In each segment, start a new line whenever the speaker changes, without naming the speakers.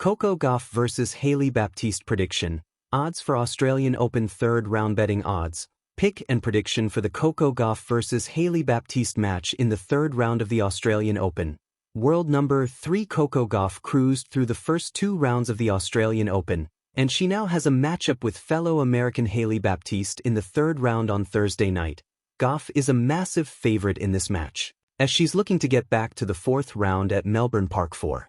Coco Gauff vs Hailey Baptiste prediction. Odds for Australian Open third round betting odds. Pick and prediction for the Coco Gauff vs Hailey Baptiste match in the third round of the Australian Open. World number 3 Coco Gauff cruised through the first 2 rounds of the Australian Open, and she now has a matchup with fellow American Hailey Baptiste in the third round on Thursday night. Gauff is a massive favorite in this match, as she's looking to get back to the 4th round at Melbourne Park for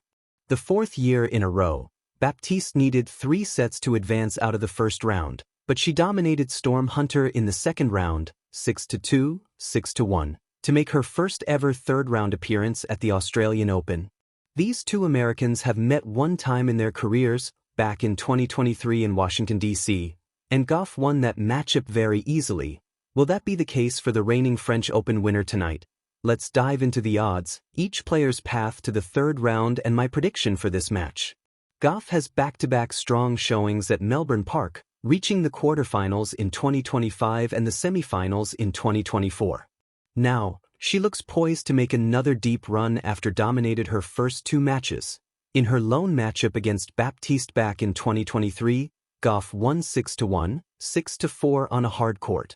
the 4th year in a row. Baptiste needed 3 sets to advance out of the first round, but she dominated Storm Hunter in the second round, 6-2, 6-1, to make her first ever third-round appearance at the Australian Open. These 2 Americans have met one time in their careers, back in 2023 in Washington, D.C., and Gauff won that matchup very easily. Will that be the case for the reigning French Open winner tonight? Let's dive into the odds, each player's path to the third round, and my prediction for this match. Gauff has back-to-back strong showings at Melbourne Park, reaching the quarterfinals in 2025 and the semifinals in 2024. Now, she looks poised to make another deep run after dominated her first 2 matches. In her lone matchup against Baptiste back in 2023, Gauff won 6-1, 6-4 on a hard court.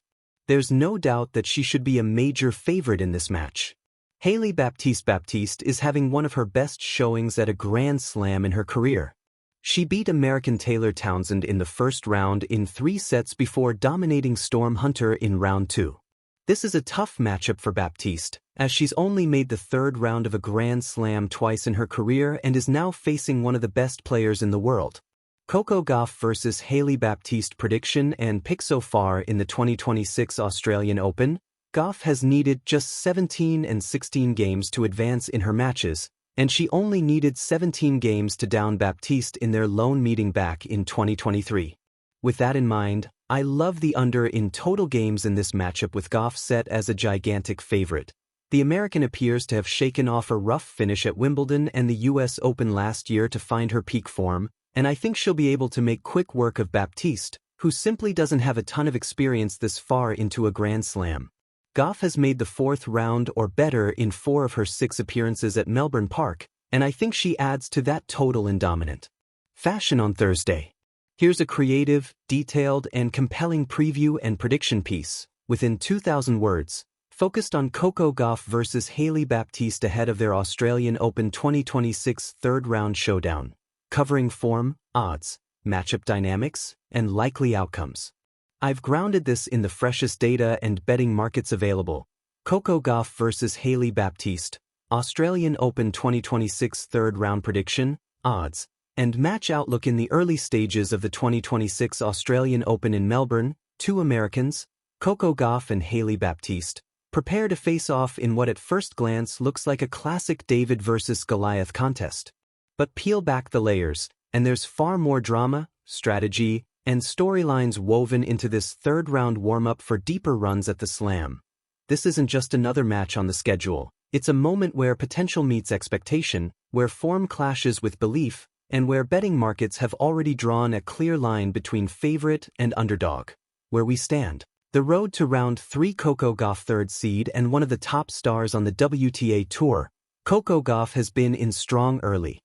There's no doubt that she should be a major favorite in this match. Hailey Baptiste is having one of her best showings at a Grand Slam in her career. She beat American Taylor Townsend in the first round in 3 sets before dominating Storm Hunter in round 2. This is a tough matchup for Baptiste, as she's only made the third round of a Grand Slam twice in her career and is now facing one of the best players in the world. Coco Gauff vs Hailey Baptiste prediction and pick so far in the 2026 Australian Open. Gauff has needed just 17 and 16 games to advance in her matches, and she only needed 17 games to down Baptiste in their lone meeting back in 2023. With that in mind, I love the under in total games in this matchup with Gauff set as a gigantic favorite. The American appears to have shaken off a rough finish at Wimbledon and the US Open last year to find her peak form, and I think she'll be able to make quick work of Baptiste, who simply doesn't have a ton of experience this far into a Grand Slam. Gauff has made the 4th round or better in 4 of her 6 appearances at Melbourne Park, and I think she adds to that total in dominant fashion on Thursday. Here's a creative, detailed, and compelling preview and prediction piece, within 2,000 words, focused on Coco Gauff vs Hailey Baptiste ahead of their Australian Open 2026 third-round showdown, covering form, odds, matchup dynamics, and likely outcomes. I've grounded this in the freshest data and betting markets available. Coco Gauff vs Hailey Baptiste, Australian Open 2026 third-round prediction, odds, and match outlook in the early stages of the 2026 Australian Open in Melbourne. 2 Americans, Coco Gauff and Hailey Baptiste, prepare to face off in what at first glance looks like a classic David versus Goliath contest. But peel back the layers, and there's far more drama, strategy, and storylines woven into this third-round warm-up for deeper runs at the Slam. This isn't just another match on the schedule. It's a moment where potential meets expectation, where form clashes with belief, and where betting markets have already drawn a clear line between favorite and underdog. Where we stand. The road to round 3. Coco Gauff, 3rd seed and one of the top stars on the WTA Tour, Coco Gauff has been in strong early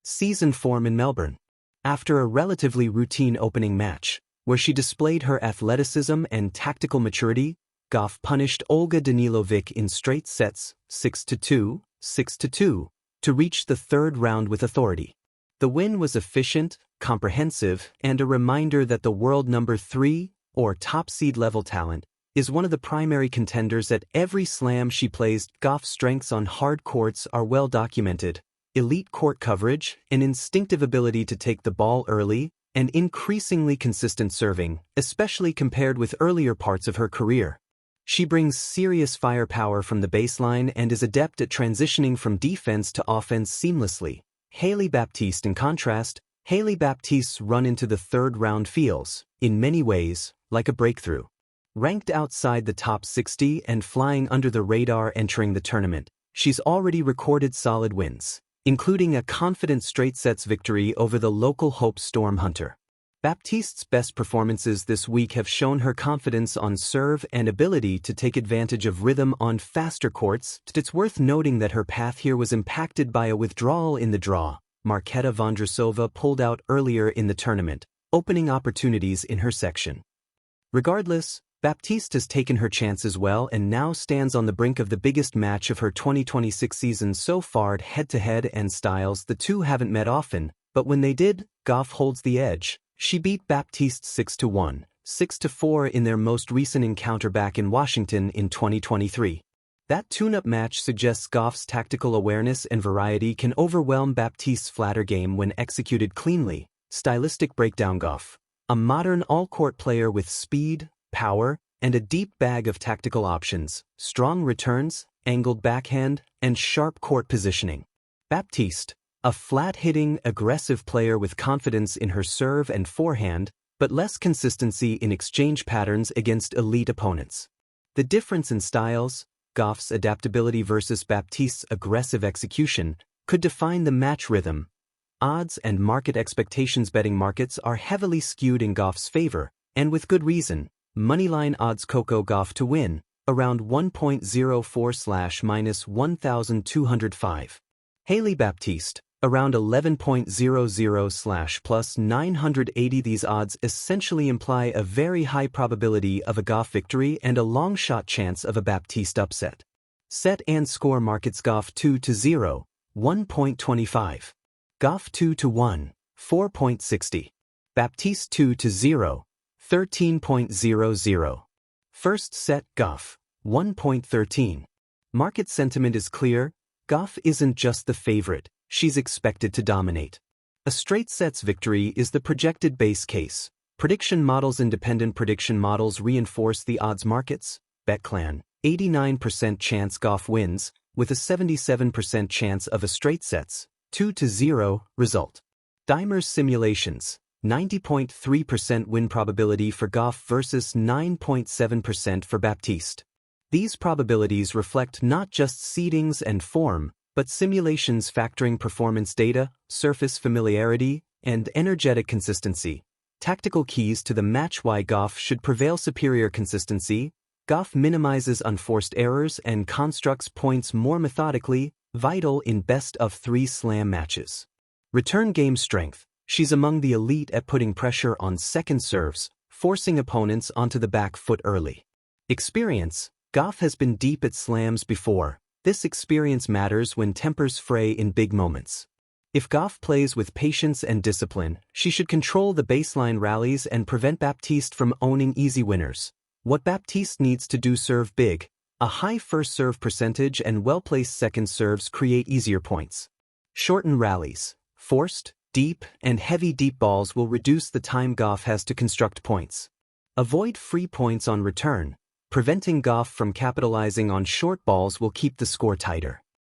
season form in Melbourne. After a relatively routine opening match, where she displayed her athleticism and tactical maturity, Gauff punished Olga Danilovic in straight sets, 6-2, 6-2, to reach the third round with authority. The win was efficient, comprehensive, and a reminder that the world number 3, or top seed level talent, is one of the primary contenders at every Slam she plays. Gauff's strengths on hard courts are well documented: elite court coverage, an instinctive ability to take the ball early, and increasingly consistent serving, especially compared with earlier parts of her career. She brings serious firepower from the baseline and is adept at transitioning from defense to offense seamlessly. Hailey Baptiste, in contrast, Hailey Baptiste's run into the third round feels, in many ways, like a breakthrough. Ranked outside the top 60 and flying under the radar entering the tournament, she's already recorded solid wins, including a confident straight sets victory over the local hope Storm Hunter. Baptiste's best performances this week have shown her confidence on serve and ability to take advantage of rhythm on faster courts. It's worth noting that her path here was impacted by a withdrawal in the draw, Marketa Vondrasova pulled out earlier in the tournament, opening opportunities in her section. Regardless, Baptiste has taken her chances well and now stands on the brink of the biggest match of her 2026 season so far. At head-to-head and styles, the two haven't met often, but when they did, Gauff holds the edge. She beat Baptiste 6-1, 6-4 in their most recent encounter back in Washington in 2023. That tune-up match suggests Gauff's tactical awareness and variety can overwhelm Baptiste's flatter game when executed cleanly. Stylistic breakdown: Gauff, a modern all-court player with speed, power, and a deep bag of tactical options, strong returns, angled backhand, and sharp court positioning. Baptiste, a flat-hitting, aggressive player with confidence in her serve and forehand, but less consistency in exchange patterns against elite opponents. The difference in styles, Gauff's adaptability versus Baptiste's aggressive execution, could define the match rhythm. Odds and market expectations: betting markets are heavily skewed in Gauff's favor, and with good reason. Moneyline odds: Coco Gauff to win, around 1.04/ -1,205. Hailey Baptiste, around 11.00/ +980. These odds essentially imply a very high probability of a Gauff victory and a long shot chance of a Baptiste upset. Set and score markets: Gauff 2-0, 1.25. Gauff 2-1, 4.60. Baptiste 2-0, 13.00. First set: Gauff, 1.13. Market sentiment is clear. Gauff isn't just the favorite, she's expected to dominate. A straight sets victory is the projected base case. Prediction models: independent prediction models reinforce the odds markets. BetClan, 89% chance Gauff wins, with a 77% chance of a straight sets, 2-0 result. Dimer's simulations, 90.3% win probability for Gauff versus 9.7% for Baptiste. These probabilities reflect not just seedings and form, but simulations factoring performance data, surface familiarity, and energetic consistency. Tactical keys to the match: why Gauff should prevail. Superior consistency: Gauff minimizes unforced errors and constructs points more methodically, vital in best-of-3 slam matches. Return game strength: she's among the elite at putting pressure on second serves, forcing opponents onto the back foot early. Experience: Gauff has been deep at slams before. This experience matters when tempers fray in big moments. If Gauff plays with patience and discipline, she should control the baseline rallies and prevent Baptiste from owning easy winners. What Baptiste needs to do: serve big. A high first serve percentage and well-placed second serves create easier points. Shorten rallies. Forced, deep, and heavy deep balls will reduce the time Gauff has to construct points. Avoid free points on return. Preventing Gauff from capitalizing on short balls will keep the score tighter.